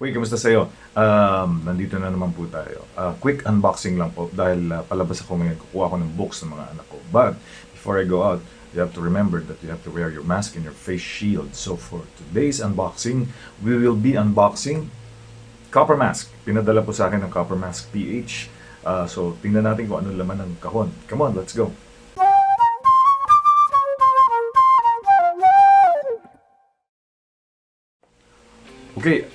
Uy, kamusta sa'yo? Nandito na naman po tayo. Quick unboxing lang po dahil palabas ako ngayon. Kukuha ko ng books ng mga anak ko. But before I go out, you have to remember that you have to wear your mask and your face shield. So for today's unboxing, we will be unboxing Coppermask. Pinadala po sa akin ng Coppermask PH. So tingnan natin kung ano laman ng kahon. Come on, let's go. Okay,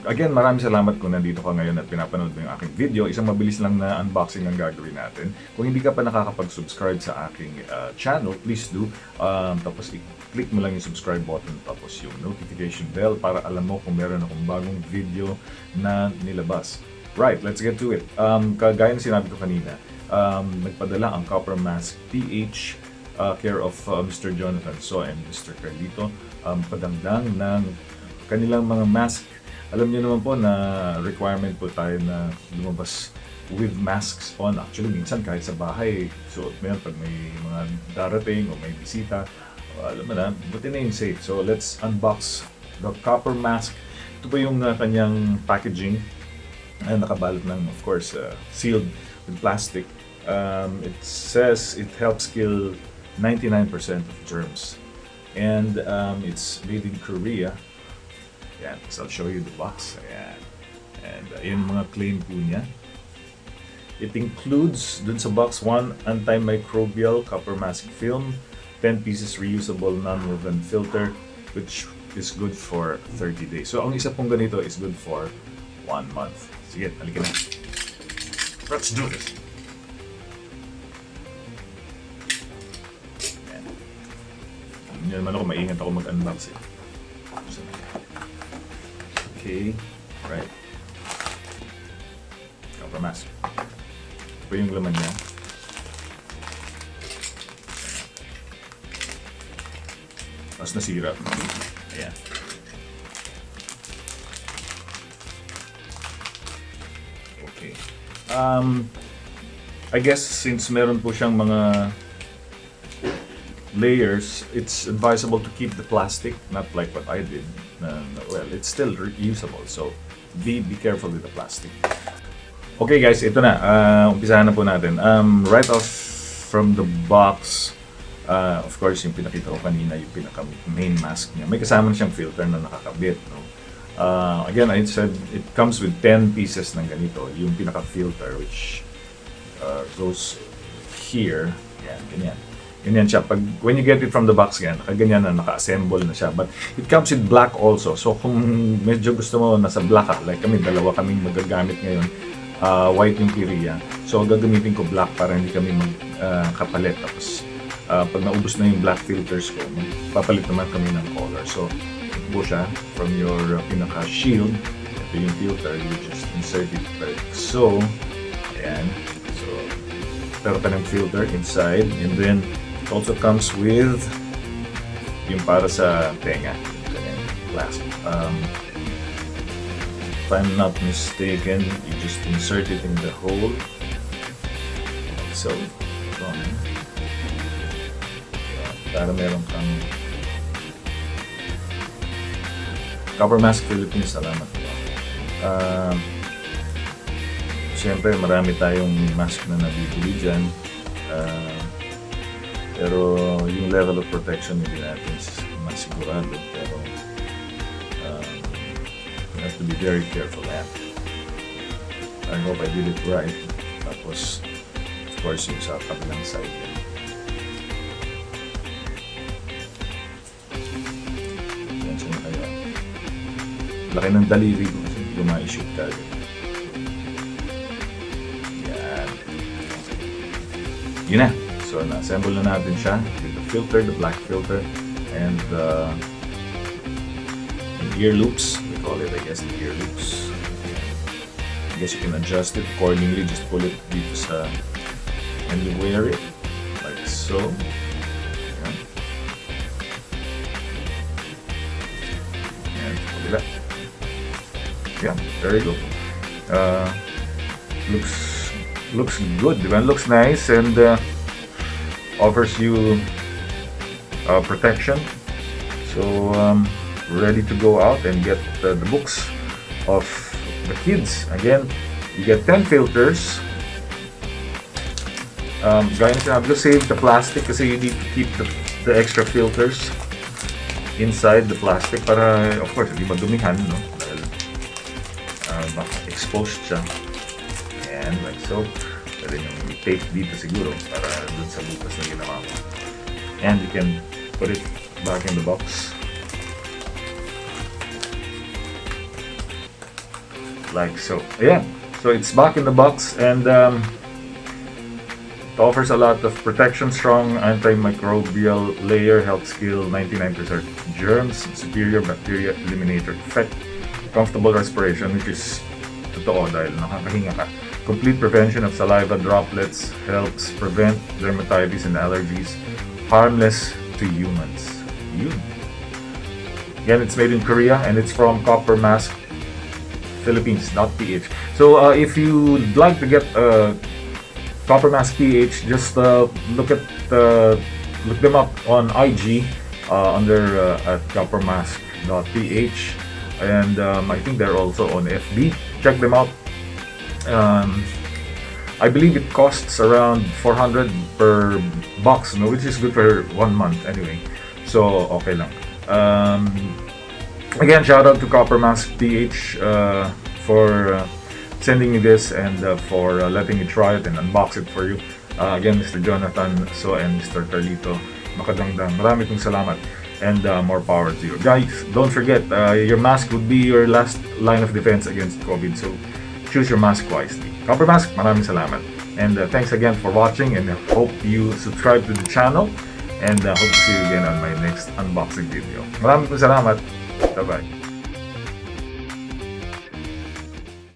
again, maraming salamat kung nandito ka ngayon at pinapanood mo yung aking video. Isang mabilis lang na unboxing ang gagawin natin. Kung hindi ka pa nakakapag-subscribe sa aking channel, please do. Tapos i-click mo lang yung subscribe button tapos yung notification bell para alam mo kung meron akong bagong video na nilabas. Right, let's get to it. Kagaya na sinabi ko kanina, nagpadala ang Coppermask PH care of Mr. Jonathan So and Mr. Carlito. Padamdang ng kanilang mga mask. Alam niyo naman po na requirement po tayo na lumabas with masks on. Actually, minsan kahit sa bahay, suot mo yan pag may mga darating o may bisita. Alam mo na, buti na yung safe. So, let's unbox the Coppermask. Ito po yung kanyang packaging. Nakabalot ng, of course, sealed with plastic. It says it helps kill 99% of germs. And it's made in Korea. Ayan, so I'll show you the box. Ayan. And yun mga claim po niya. It includes, dun sa box, 1 antimicrobial Coppermask film, 10 pieces reusable non-woven filter, which is good for 30 days. So ang isa pong ganito is good for 1 month. Sige, halika na. Let's do this! Ayan. Hindi naman ako, maingat ako mag-unbox eh. Okay, right. Coppermask. Ito po yung laman niya. Tapos nasira. Ayan. Okay. I guess since meron po siyang mga layers, it's advisable to keep the plastic, not like what I did. Well, it's still reusable, so be careful with the plastic. Okay guys, ito na. Umpisahan na po natin. Right off from the box, of course, yung pinakita ko kanina, yung pinaka-main mask niya. May kasama siyang filter na nakakabit. No? Again, I said it comes with 10 pieces ng ganito. Yung pinaka-filter, which goes here. Yan, ganyan. Ganyan siya. When you get it from the box, ganyan na, naka-assemble na siya. But it comes with black also. So kung medyo gusto mo nasa black, like kami, dalawa kaming magagamit ngayon, white yung Korea. So gagamitin ko black para hindi kami magkapalit. Tapos pag naubos na yung black filters ko, papalit naman kami ng color. So ito siya from your pinaka-shield. Ito yung filter. You just insert it like so. Ayan. So pero pa ng filter inside. And then it also comes with yung para sa tenga, glass. If I'm not mistaken, you just insert it in the hole. So, para meron kang Coppermask Philippines, salamat po. Siyempre, marami tayong mask na nabibili dyan. Pero yung level of protection hindi natin masigurado. Pero you have to be very careful. I hope I did it right. Tapos, of course, yung sa kabilang side. Yan siya na kayo. Laki ng daliri ko kasi hindi ko ma-shoot kagad. Yan. Yun na. So, na-assemble na natin siya with the filter, the black filter, and the ear loops. We call it, I guess, the ear loops. I guess you can adjust it accordingly. Just pull it dito sa, and you wear it like so. Ayan. And pull it up. Yeah, very good. Looks good, diba? Looks nice and offers you protection. So ready to go out and get the books of the kids. Again, you get 10 filters. Gaya na sinabi ko, save the plastic kasi you need to keep the extra filters inside the plastic para, of course, hindi madumihan, no? Dahil exposed siya. And like so. Pwede yung tape dito siguro para dun sa butas na ginawa mo. And you can put it back in the box. Like so. Ayan. So it's back in the box and it offers a lot of protection, strong antimicrobial layer, helps kill 99% germs, superior bacteria eliminator effect, comfortable respiration, which is totoo dahil nakakahinga ka. Complete prevention of saliva droplets, helps prevent dermatitis and allergies, harmless to humans. Yun. Again, it's made in Korea and it's from Coppermask Philippines.ph. So if you'd like to get Coppermask PH, just look them up on IG under at Coppermask.ph, and I think they're also on FB. Check them out. I believe it costs around 400 per box, no, which is good for 1 month anyway. So okay lang. Again, shout out to Coppermask PH for sending me this and for letting me try it and unbox it for you. Again, Mr. Jonathan So and Mr. Carlito Makadangdang, marami pong salamat and more power to you. Guys, don't forget, your mask would be your last line of defense against COVID, so choose your mask wisely. Coppermask, maraming salamat. And thanks again for watching, and hope you subscribe to the channel, and hope to see you again on my next unboxing video. Maraming salamat. Bye-bye.